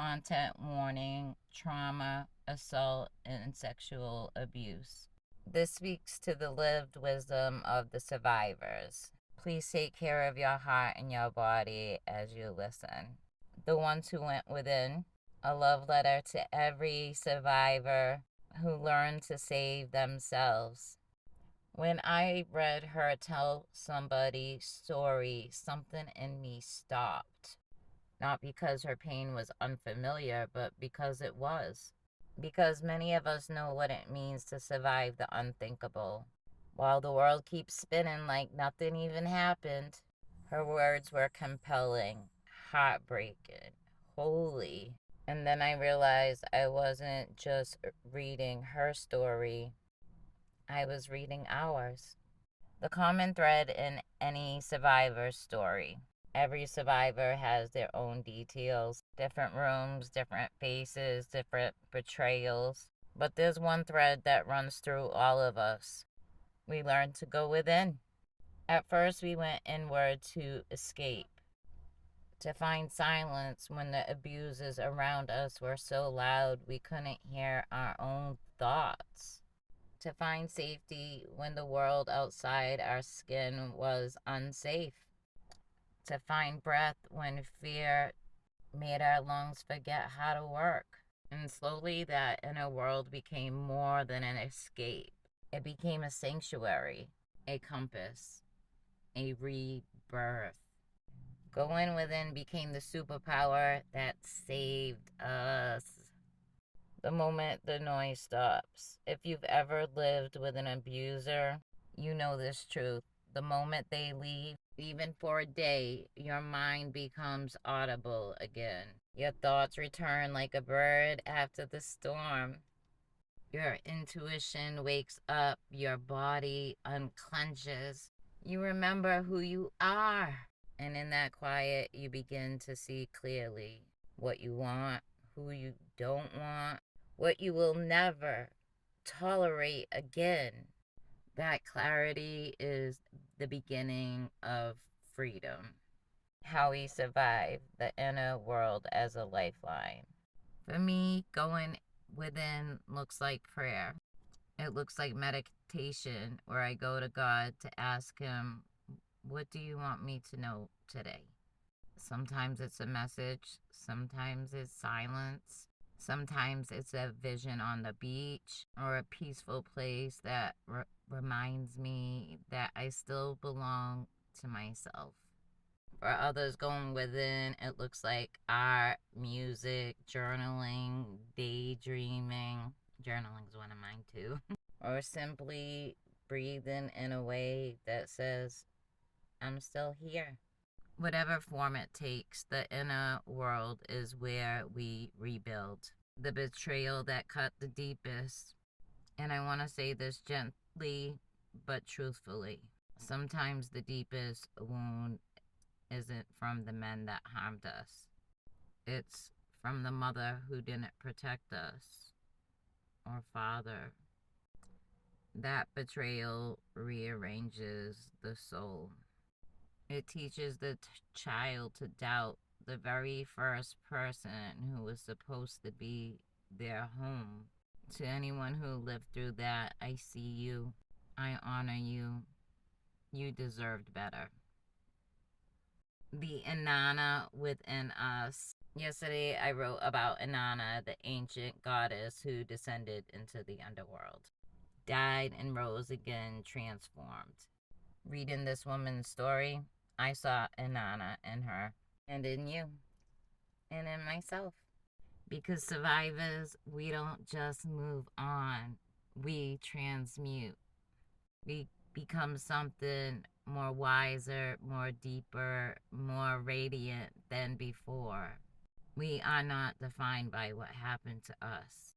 content warning, trauma, assault, and sexual abuse. This speaks to the lived wisdom of the survivors. Please take care of your heart and your body as you listen. The ones who went within, a love letter to every survivor who learned to save themselves. When I read her tell somebody's story, something in me stopped. Not because her pain was unfamiliar, but because it was. Because many of us know what it means to survive the unthinkable. While the world keeps spinning like nothing even happened, her words were compelling, heartbreaking, holy. And then I realized I wasn't just reading her story, I was reading ours. The common thread in any survivor's story. Every survivor has their own details, different rooms, different faces, different betrayals. But there's one thread that runs through all of us. We learn to go within. At first, we went inward to escape, to find silence when the abuses around us were so loud we couldn't hear our own thoughts, to find safety when the world outside our skin was unsafe, to find breath when fear made our lungs forget how to work. And slowly, that inner world became more than an escape. It became a sanctuary, a compass, a rebirth. Going within became the superpower that saved us. The moment the noise stops. If you've ever lived with an abuser, you know this truth. The moment they leave, even for a day, your mind becomes audible again. Your thoughts return like a bird after the storm. Your intuition wakes up, your body unclenches. You remember who you are. And in that quiet, you begin to see clearly what you want, who you don't want, what you will never tolerate again. That clarity is the beginning of freedom. How we survive the inner world as a lifeline. For me, going within looks like prayer. It looks like meditation where I go to God to ask Him, what do you want me to know today? Sometimes it's a message, sometimes it's silence, sometimes it's a vision on the beach or a peaceful place that reminds me that I still belong to myself. For others, going within, it looks like art, music, journaling, daydreaming. Journaling is one of mine too. Or simply breathing in a way that says, I'm still here. Whatever form it takes, the inner world is where we rebuild. The betrayal that cut the deepest. And I want to say this gently but truthfully. Sometimes the deepest wound isn't from the men that harmed us, it's from the mother who didn't protect us, or father. That betrayal rearranges the soul. It teaches the child to doubt the very first person who was supposed to be their home. To anyone who lived through that, I see you. I honor you. You deserved better. The Inanna within us. Yesterday, I wrote about Inanna, the ancient goddess who descended into the underworld, died and rose again, transformed. Reading this woman's story, I saw Inanna in her and in you and in myself. Because survivors, we don't just move on, we transmute. We become something more wiser, more deeper, more radiant than before. We are not defined by what happened to us.